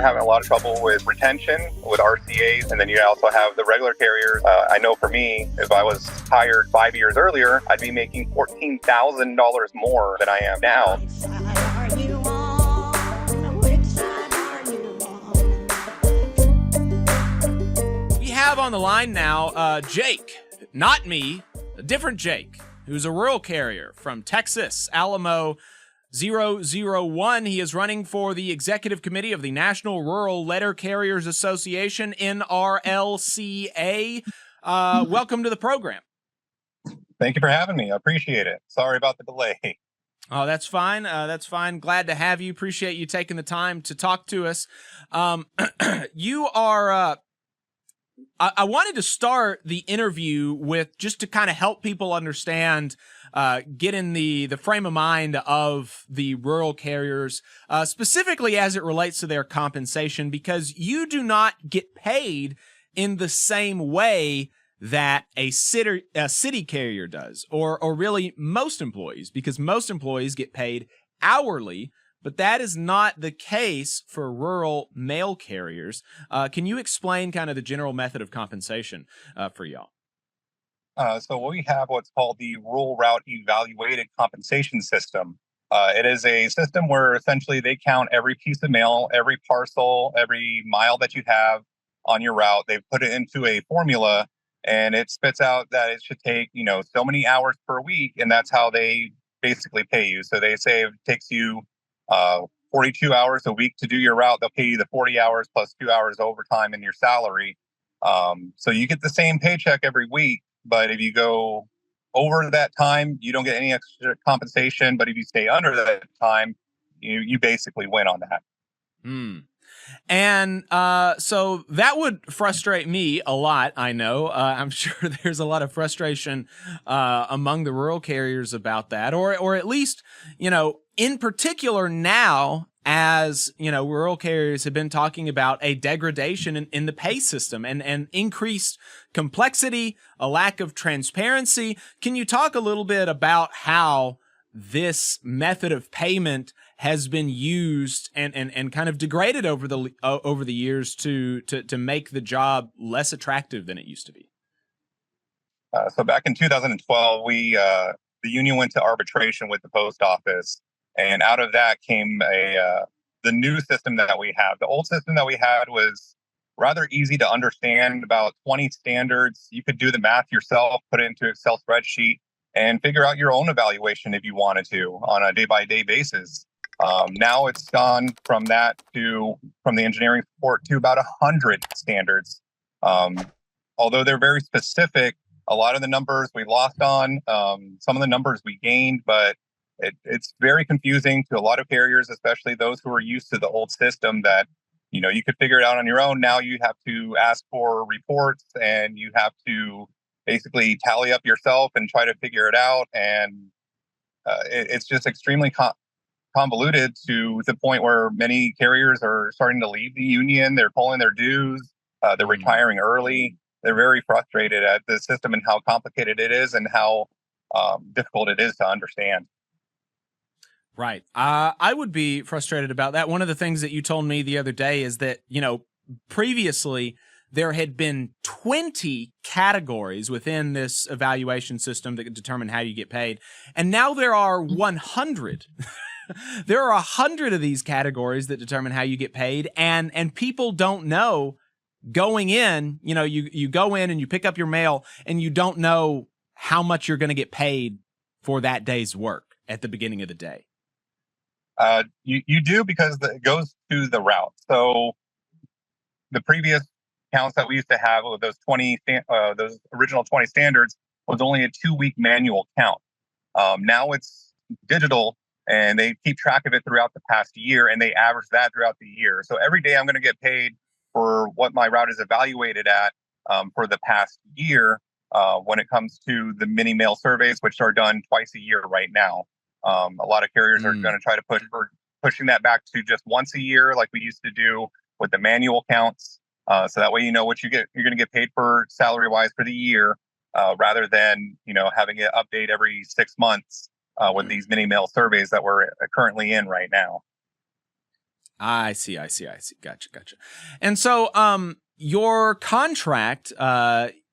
having a lot of trouble with retention with RCAs, and then you also have the regular carriers. I know for me, if I was hired 5 years earlier, I'd be making $14,000 more than I am now. We have on the line now Jake, not me, a different Jake, who's a rural carrier from Texas, Alamo 001. He is running for the executive committee of the National Rural Letter Carriers Association, NRLCA. Welcome to the program. Thank you for having me. I appreciate it. Sorry about the delay. Oh, that's fine. That's fine. Glad to have you. Appreciate you taking the time to talk to us. You are... I wanted to start the interview with just to kind of help people understand, get in the frame of mind of the rural carriers, specifically as it relates to their compensation, because you do not get paid in the same way that a city carrier does, or really most employees, because most employees get paid hourly. But that is not the case for rural mail carriers. Can you explain kind of the general method of compensation for y'all? So we have what's called the Rural Route Evaluated Compensation System. It is a system where essentially they count every piece of mail, every parcel, every mile that you have on your route. They've put it into a formula, and it spits out that it should take, so many hours per week, and that's how they basically pay you. So they say it takes you 42 hours a week to do your route. They'll pay you the 40 hours plus 2 hours overtime in your salary. So you get the same paycheck every week, but if you go over that time, you don't get any extra compensation. But if you stay under that time, you basically win on that. And so that would frustrate me a lot. I know. I'm sure there's a lot of frustration among the rural carriers about that, or at least, in particular now, as rural carriers have been talking about a degradation in the pay system and increased complexity, a lack of transparency. Can you talk a little bit about how this method of payment has been used and kind of degraded over the years to make the job less attractive than it used to be? So back in 2012, the union went to arbitration with the post office, and out of that came the new system that we have. The old system that we had was rather easy to understand, about 20 standards. You could do the math yourself, put it into an Excel spreadsheet, and figure out your own evaluation if you wanted to on a day-by-day basis. Now it's gone from the engineering support to about 100 standards. Although they're very specific, a lot of the numbers we lost on, some of the numbers we gained, but it's very confusing to a lot of carriers, especially those who are used to the old system that, you could figure it out on your own. Now you have to ask for reports, and you have to basically tally up yourself and try to figure it out. And it's just extremely convoluted to the point where many carriers are starting to leave the union. They're pulling their dues. They're retiring early. They're very frustrated at the system and how complicated it is and how difficult it is to understand. Right. I would be frustrated about that. One of the things that you told me the other day is that, previously there had been 20 categories within this evaluation system that could determine how you get paid. And now there are 100. There are 100 of these categories that determine how you get paid. And people don't know going in, you go in and you pick up your mail and you don't know how much you're going to get paid for that day's work at the beginning of the day. You do, because it goes to the route. So the previous counts that we used to have with those those original 20 standards was only a 2-week manual count. Now it's digital, and they keep track of it throughout the past year, and they average that throughout the year. So every day I'm going to get paid for what my route is evaluated at for the past year when it comes to the mini mail surveys, which are done twice a year right now. A lot of carriers are going to try to pushing that back to just once a year, like we used to do with the manual counts. So that way, what you're going to get paid for salary wise for the year, rather than, having it update every 6 months with these mini mail surveys that we're currently in right now. I see. Gotcha. And so, your contract,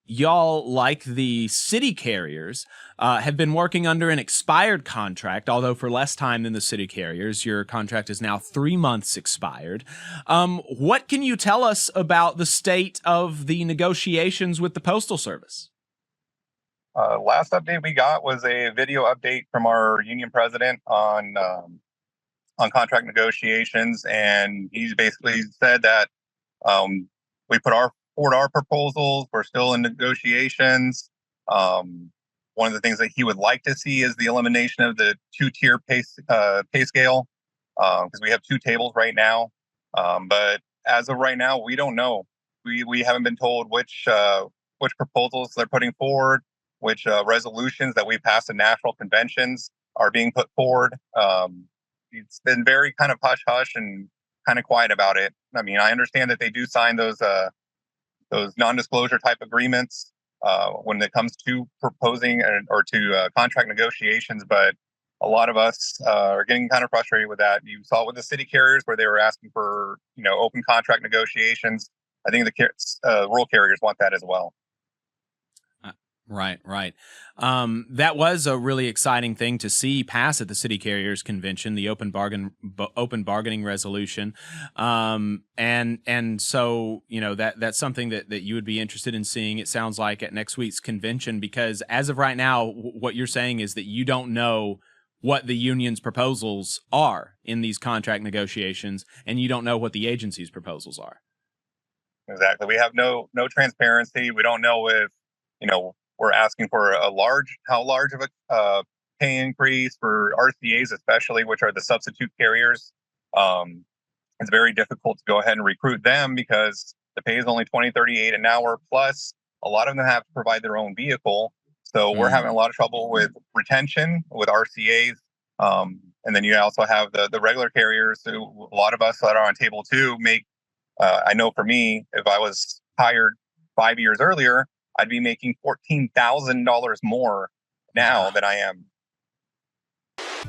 y'all, like the city carriers, have been working under an expired contract, although for less time than the city carriers. Your contract is now 3 months expired. What can you tell us about the state of the negotiations with the Postal Service? Last update we got was a video update from our union president on contract negotiations, and he basically said that we put forward our proposals. We're still in negotiations. One of the things that he would like to see is the elimination of the two-tier pay scale, because we have two tables right now. But as of right now, we don't know. We haven't been told which proposals they're putting forward, which resolutions that we passed in national conventions are being put forward. It's been very kind of hush hush and kind of quiet about it. I mean, I understand that they do sign those non-disclosure type agreements when it comes to proposing or to contract negotiations, but a lot of us are getting kind of frustrated with that. You saw it with the city carriers where they were asking for open contract negotiations. I think the rural carriers want that as well. Right. That was a really exciting thing to see pass at the City Carriers Convention, the open bargaining resolution, and so that's something that you would be interested in seeing. It sounds like at next week's convention, because as of right now, what you're saying is that you don't know what the union's proposals are in these contract negotiations, and you don't know what the agency's proposals are. Exactly. We have no transparency. We don't know if we're asking for how large of a pay increase for RCAs, especially, which are the substitute carriers. It's very difficult to go ahead and recruit them because the pay is only $20.38 an hour. Plus, a lot of them have to provide their own vehicle. So we're having a lot of trouble with retention with RCAs. And then you also have the regular carriers who a lot of us that are on table two make. I know for me, if I was hired 5 years earlier, I'd be making $14,000 more now than I am.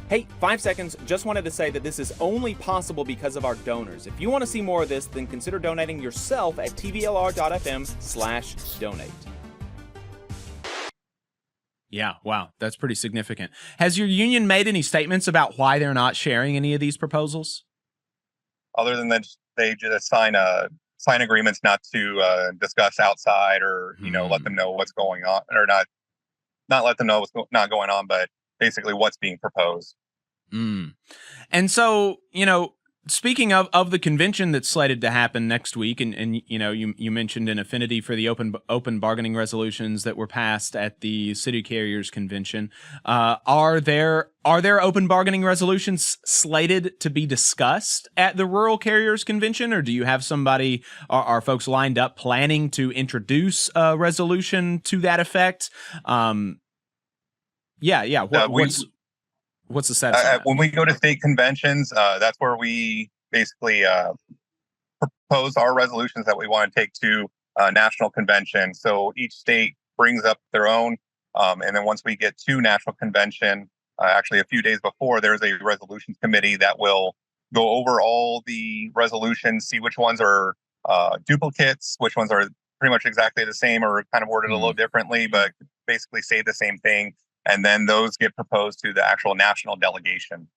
Hey, 5 seconds. Just wanted to say that this is only possible because of our donors. If you want to see more of this, then consider donating yourself at tvlr.fm/donate. Yeah, wow, that's pretty significant. Has your union made any statements about why they're not sharing any of these proposals? Other than that, they just sign agreements not to discuss outside or let them know what's going on, or not let them know what's not going on, but basically what's being proposed. And so, speaking of the convention that's slated to happen next week, and you mentioned an affinity for the open bargaining resolutions that were passed at the City Carriers Convention. Are there open bargaining resolutions slated to be discussed at the Rural Carriers Convention, or do you have somebody, are folks lined up planning to introduce a resolution to that effect? What's the status? When we go to state conventions, that's where we basically propose our resolutions that we want to take to national convention. So each state brings up their own, and then once we get to national convention, actually a few days before, there's a resolutions committee that will go over all the resolutions, see which ones are duplicates, which ones are pretty much exactly the same or kind of worded a little differently, but basically say the same thing. And then those get proposed to the actual national delegation.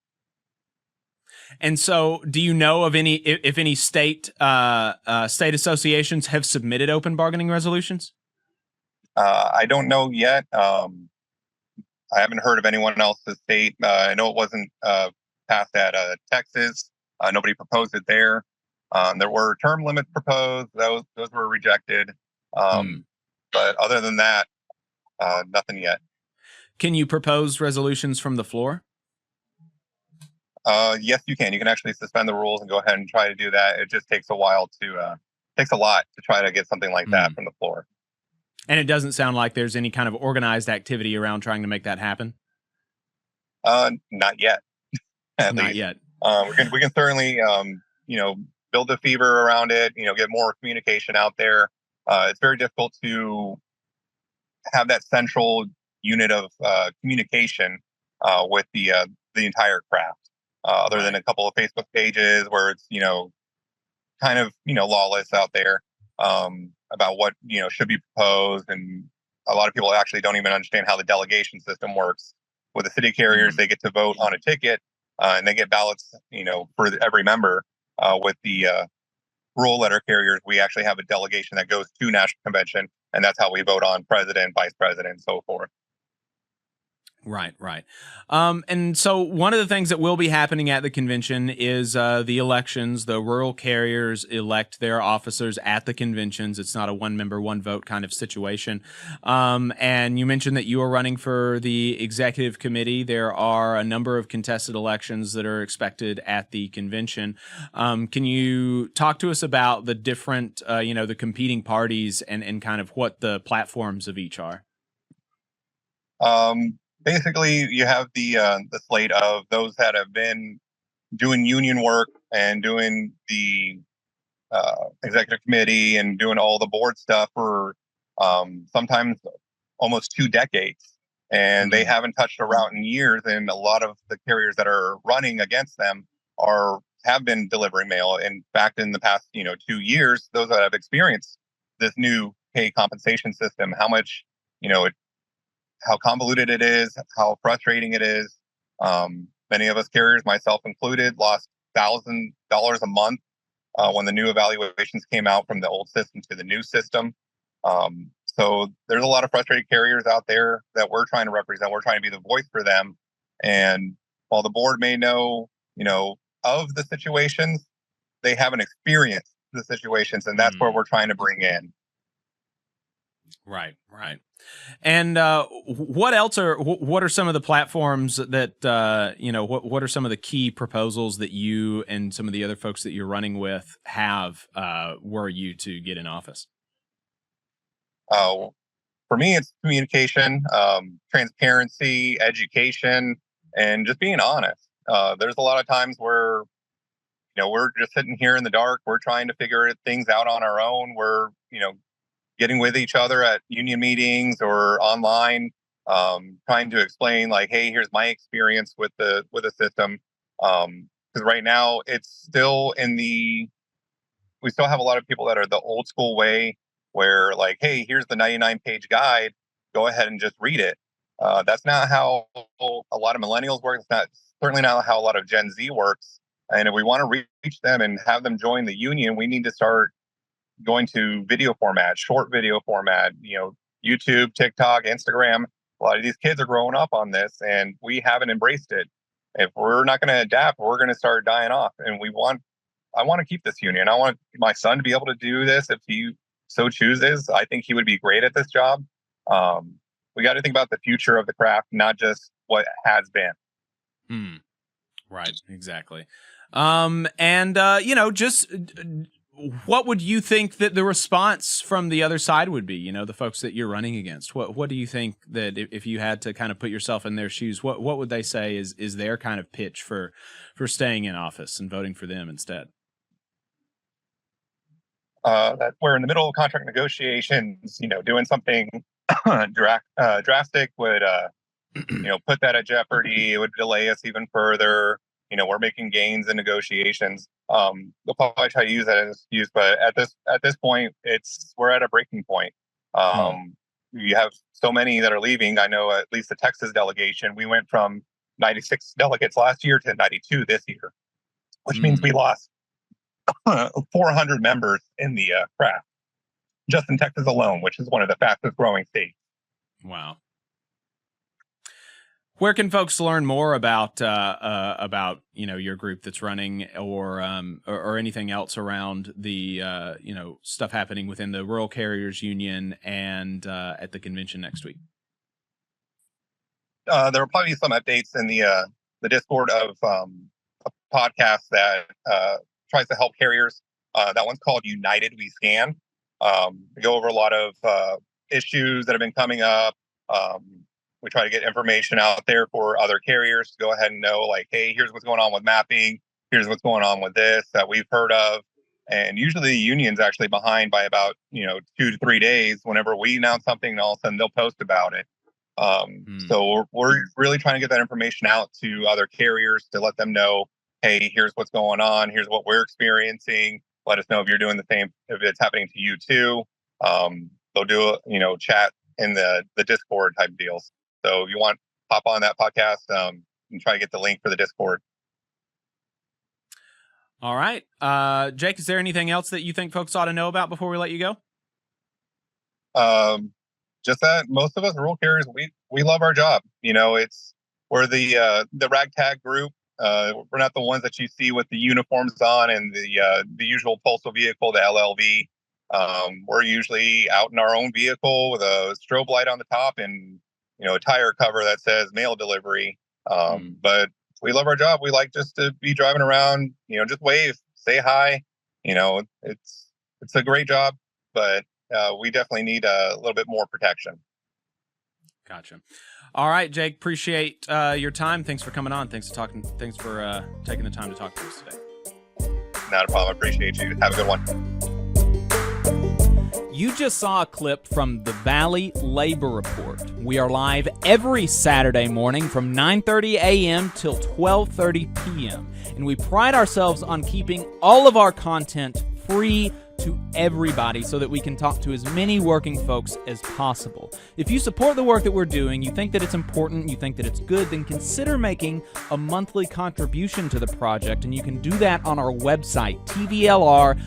And so, do you know of if any state associations have submitted open bargaining resolutions? I don't know yet. I haven't heard of anyone else's state. I know it wasn't passed at Texas. Nobody proposed it there. There were term limits proposed. Those were rejected. But other than that, nothing yet. Can you propose resolutions from the floor? Yes, you can. You can actually suspend the rules and go ahead and try to do that. It just takes a while takes a lot to try to get something like that from the floor. And it doesn't sound like there's any kind of organized activity around trying to make that happen? Not yet. Not yet. We can certainly, build a fever around it, get more communication out there. It's very difficult to have that central unit of communication with the entire craft. other than a couple of Facebook pages where it's, kind of, lawless out there, about what, should be proposed. And a lot of people actually don't even understand how the delegation system works. With the city carriers, they get to vote on a ticket, and they get ballots, for every member. With the rural letter carriers, we actually have a delegation that goes to national convention, and that's how we vote on president, vice president, and so forth. Right. And so one of the things that will be happening at the convention is the elections. The rural carriers elect their officers at the conventions. It's not a one member, one vote kind of situation. And you mentioned that you are running for the executive committee. There are a number of contested elections that are expected at the convention. Can you talk to us about the different, the competing parties and kind of what the platforms of each are? Basically, you have the slate of those that have been doing union work and doing the executive committee and doing all the board stuff for sometimes almost 2 decades, and they haven't touched a route in years. And a lot of the carriers that are running against them have been delivering mail. In fact, in the past 2 years, those that have experienced this new pay compensation system, how much how convoluted it is, how frustrating it is. Many of us carriers, myself included, lost $1,000 a month when the new evaluations came out from the old system to the new system. So there's a lot of frustrated carriers out there that we're trying to represent. We're trying to be the voice for them. And while the board may know, of the situations, they haven't experienced the situations, and that's where we're trying to bring in. Right. And what are some of the platforms that what are some of the key proposals that you and some of the other folks that you're running with have were you to get in office? For me, it's communication, transparency, education, and just being honest. There's a lot of times where we're just sitting here in the dark. We're trying to figure things out on our own. We're getting with each other at union meetings or online, trying to explain like, hey, here's my experience with the system. Because right now it's still we still have a lot of people that are the old school way, where like, hey, here's the 99-page guide, go ahead and just read it. That's not how a lot of millennials work. It's certainly not how a lot of Gen Z works. And if we want to reach them and have them join the union, we need to start going to video format, short video format, YouTube, TikTok, Instagram. A lot of these kids are growing up on this, and we haven't embraced it. If we're not going to adapt, we're going to start dying off. And I want to keep this union. I want my son to be able to do this if he so chooses. I think he would be great at this job. We got to think about the future of the craft, not just what has been. Right, exactly. Just what would you think that the response from the other side would be? The folks that you're running against. What do you think that if you had to kind of put yourself in their shoes, what would they say is their kind of pitch for staying in office and voting for them instead? That we're in the middle of contract negotiations. Doing something drastic would put that at jeopardy. It would delay us even further. We're making gains in negotiations. They'll probably try to use that as an excuse, but at this point, we're at a breaking point. You have so many that are leaving. I know at least the Texas delegation, we went from 96 delegates last year to 92 this year, which means we lost 400 members in the craft, just in Texas alone, which is one of the fastest growing states. Wow. Where can folks learn more about your group that's running, or anything else around the stuff happening within the Rural Carriers Union and at the convention next week? There will probably be some updates in the Discord of a podcast that tries to help carriers. That one's called United We Stand. We go over a lot of issues that have been coming up. We try to get information out there for other carriers to go ahead and know, like, hey, here's what's going on with mapping. Here's what's going on with this that we've heard of. And usually the union's actually behind by about 2 to 3 days. Whenever we announce something, all of a sudden they'll post about it. So we're really trying to get that information out to other carriers to let them know hey, here's what's going on. Here's what we're experiencing. Let us know if you're doing the same, if it's happening to you too. They'll do a, chat in the Discord type deals. So if you want, hop on that podcast and try to get the link for the Discord. All right. Jake, is there anything else that you think folks ought to know about before we let you go? Just that most of us rural carriers, we love our job. We're the ragtag group. We're not the ones that you see with the uniforms on and the usual postal vehicle, the LLV. We're usually out in our own vehicle with a strobe light on the top and a tire cover that says mail delivery. But we love our job. We like just to be driving around, just wave, say hi. It's a great job, but we definitely need a little bit more protection. Gotcha. All right, Jake, appreciate your time. Thanks for coming on. Thanks for taking the time to talk to us today. Not a problem. I appreciate you. Have a good one. You just saw a clip from the Valley Labor Report. We are live every Saturday morning from 9:30 a.m. till 12:30 p.m. And we pride ourselves on keeping all of our content free to everybody so that we can talk to as many working folks as possible. If you support the work that we're doing, you think that it's important, you think that it's good, then consider making a monthly contribution to the project, and you can do that on our website, tvlr.fm.